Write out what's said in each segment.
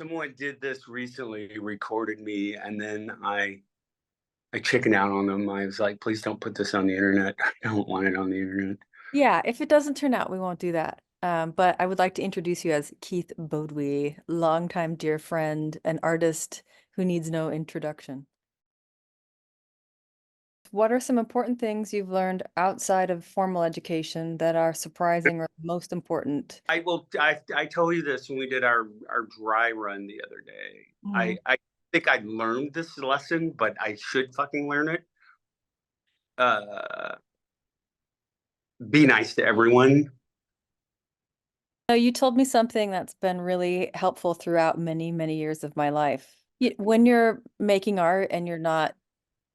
Someone did this recently, recorded me, and then I chickened out on them. I was like, please don't put this on the internet. I don't want it on the internet. Yeah, if it doesn't turn out, we won't do that. But I would like to introduce you as Keith Boadwee, longtime dear friend, an artist who needs no introduction. What are some important things you've learned outside of formal education that are surprising or most important? I told you this when we did our dry run the other day. Mhm. I think I learned this lesson, but I should fucking learn it. Uh, be nice to everyone. So you told me something that's been really helpful throughout many, many years of my life. When you're making art and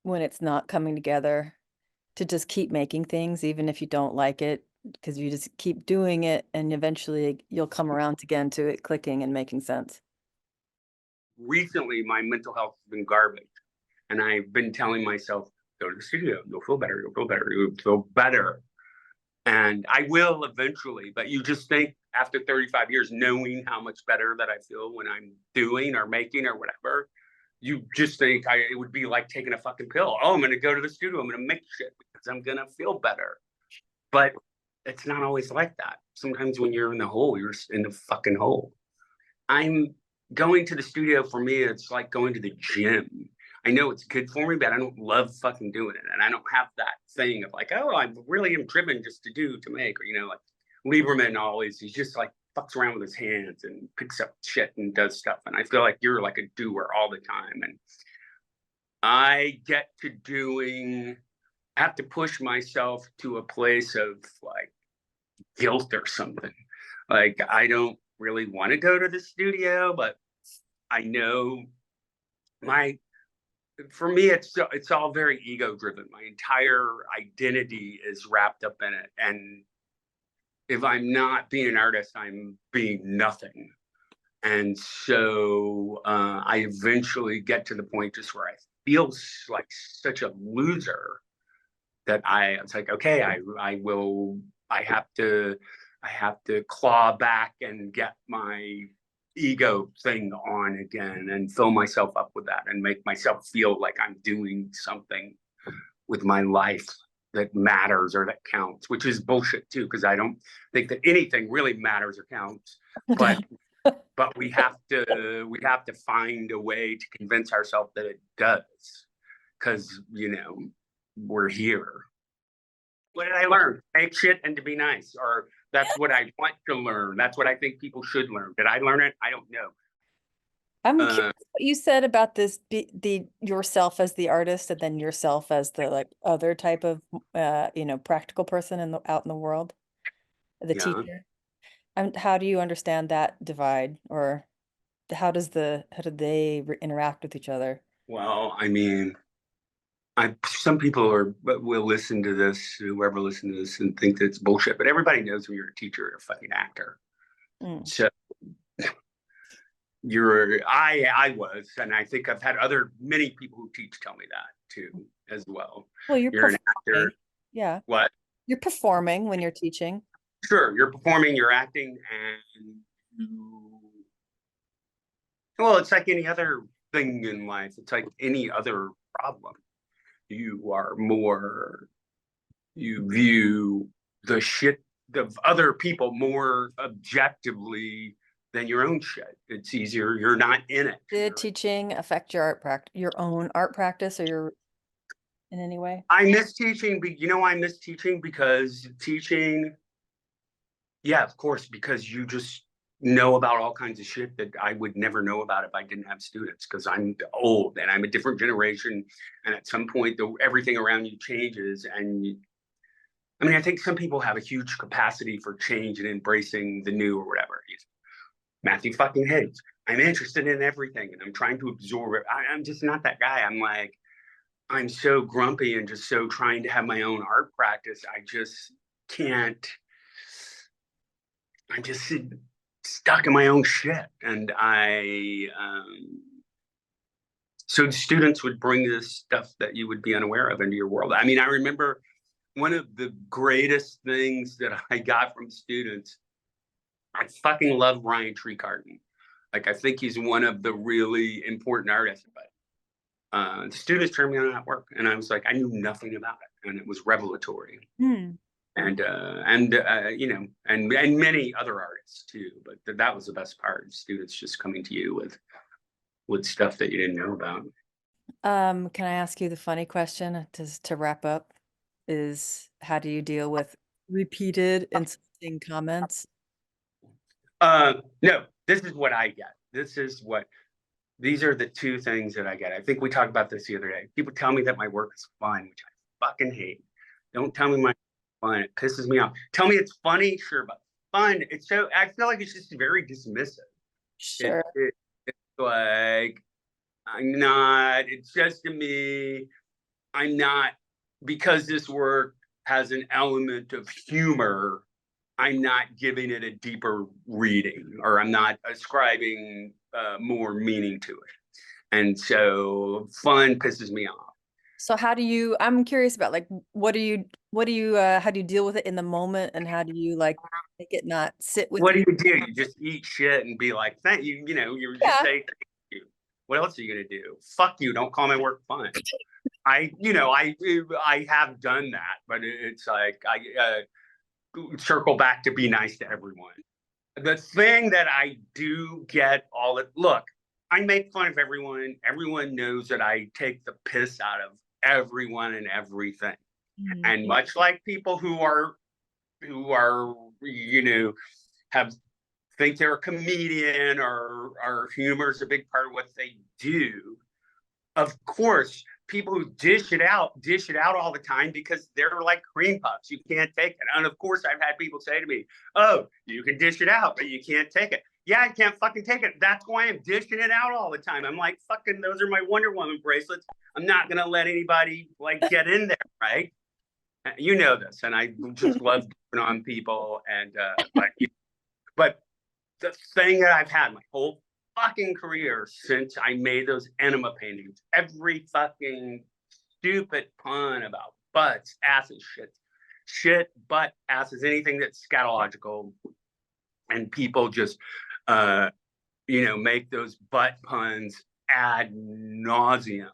when it's not coming together, to just keep making things even if you don't like it, because you just keep doing it and eventually you'll come around again to it clicking and making sense. Recently, my mental health has been garbage, and I've been telling myself, go to the studio, you'll feel better, you'll feel better, you'll feel better. And I will eventually, but you just think after 35 years, knowing how much better that I feel when I'm doing or making or whatever, you just think it would be like taking a fucking pill. Oh, I'm going to go to the studio. I'm going to make shit because I'm going to feel better. But it's not always like that. Sometimes when you're in the hole, you're in the fucking hole. I'm going to the studio for me, it's like going to the gym. I know it's good for me, but I don't love fucking doing it. And I don't have that thing of like, oh, I really am driven just to make, or, like Lieberman always, he's just like fucks around with his hands and picks up shit and does stuff. And I feel like you're like a doer all the time. And I get to I have to push myself to a place of like guilt or something. Like, I don't really want to go to the studio, but I know my for me it's all very ego driven. My entire identity is wrapped up in it, and if I'm not being an artist, I'm being nothing. And so I eventually get to the point just where I feel like such a loser that it's like, okay, I will I have to claw back and get my ego thing on again and fill myself up with that and make myself feel like I'm doing something with my life that matters or that counts, which is bullshit too, because I don't think that anything really matters or counts. But we have to find a way to convince ourselves that it does, because we're here. What did I learn? Take shit and to be nice, or that's what I want to learn. That's what I think people should learn. Did I learn it? I don't know. I'm curious Uh, what you said about the yourself as the artist and then yourself as the like other type of practical person out in the world, the yeah. teacher. How do you understand that divide, or how do they interact with each other? Well, I mean, some people will listen to this, whoever listens to this, and think that it's bullshit. But everybody knows when you're a teacher or a fucking actor. Mm. So I was, and I think I've had many people who teach tell me that too as well. Well, you're You're an actor. performing. Yeah. What? You're performing when you're teaching. Sure, you're performing, you're acting, and well, it's like any other thing in life. It's like any other problem. You are more, you view the shit of other people more objectively than your own shit. It's easier. You're not in it. Did teaching affect your own art practice, or your in any way? I miss teaching, but I miss teaching because teaching, yeah, of course, because you just know about all kinds of shit that I would never know about if I didn't have students, because I'm old and I'm a different generation. And at some point, everything around you changes. I mean, I think some people have a huge capacity for change and embracing the new or whatever. Matthew fucking Hayes. I'm interested in everything and I'm trying to absorb it. I'm just not that guy. I'm so grumpy and just so trying to have my own art practice. I just can't. I'm just stuck in my own shit. And so students would bring this stuff that you would be unaware of into your world. I mean, I remember one of the greatest things that I got from students. I fucking love Ryan Treecarton. Like, I think he's one of the really important artists, but the students turned me on that work, and I was like, I knew nothing about it, and it was revelatory. Hmm. And you know, and many other artists too. But that was the best part. Students just coming to you with stuff that you didn't know about. Can I ask you the funny question to wrap up? Is how do you deal with repeated insulting comments? No, this is what I get. These are the two things that I get. I think we talked about this the other day. People tell me that my work is fun, which I fucking hate. Don't tell me my fun. It pisses me off. Tell me it's funny, sure, but fun. It's so, I feel like it's just very dismissive. Sure. It's like, I'm not, it's just to me, I'm not, because this work has an element of humor, I'm not giving it a deeper reading, or I'm not ascribing more meaning to it. And so fun pisses me off. So how do you, I'm curious about like, how do you deal with it in the moment, and how do you like make it not sit with What do you? you do? You just eat shit and be like, thank you, you know, you just say thank you. What else are you gonna do? Fuck you, don't call my work fun. You know, I have done that, but it's like I circle back to be nice to everyone. The thing that I do get all it, look, I make fun of everyone. Everyone knows that I take the piss out of everyone and everything. Mm. And much like people who are, you know, have think they're a comedian, or humor is a big part of what they do. Of course, people who dish it out all the time because they're like cream puffs. You can't take it. And of course, I've had people say to me, oh, you can dish it out, but you can't take it. Yeah, I can't fucking take it. That's why I'm dishing it out all the time. I'm like, fucking, those are my Wonder Woman bracelets. I'm not going to let anybody like get in there, right? You know this. And I just love doing on people. And, but the thing that I've had my whole fucking career since I made those Enema paintings, every fucking stupid pun about butts, asses, shit, butt, asses, anything that's scatological, and people just, you know, make those butt puns ad nauseum.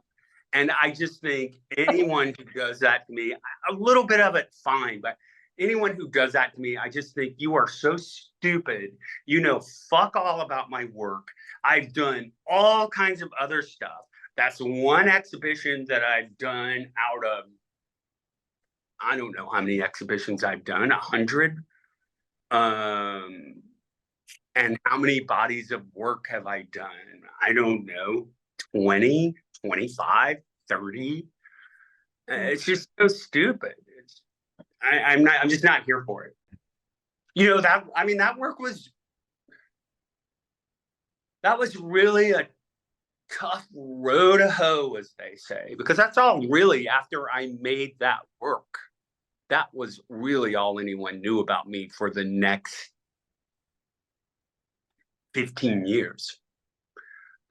And I just think anyone who does that to me, a little bit of it, fine, but anyone who does that to me, I just think you are so stupid. You know, fuck all about my work. I've done all kinds of other stuff. That's one exhibition that I've done out of, I don't know how many exhibitions I've done, 100. And how many bodies of work have I done? I don't know, 20, 25, 30. It's just so stupid. I'm just not here for it. You know, that work was really a tough row to hoe, as they say, because that's all really after I made that work. That was really all anyone knew about me for the next 15 years.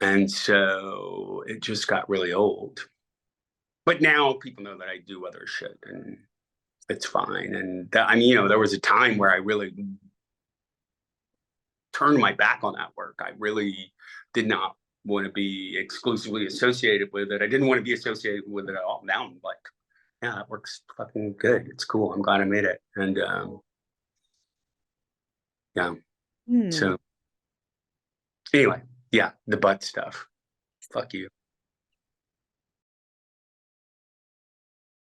And so it just got really old. But now people know that I do other shit, and it's fine. And I mean, you know, there was a time where I really turned my back on that work. I really did not want to be exclusively associated with it. I didn't want to be associated with it at all. Now I'm like, yeah, that works fucking good. It's cool. I'm glad I made it. And yeah. So anyway, yeah, the butt stuff. Fuck you.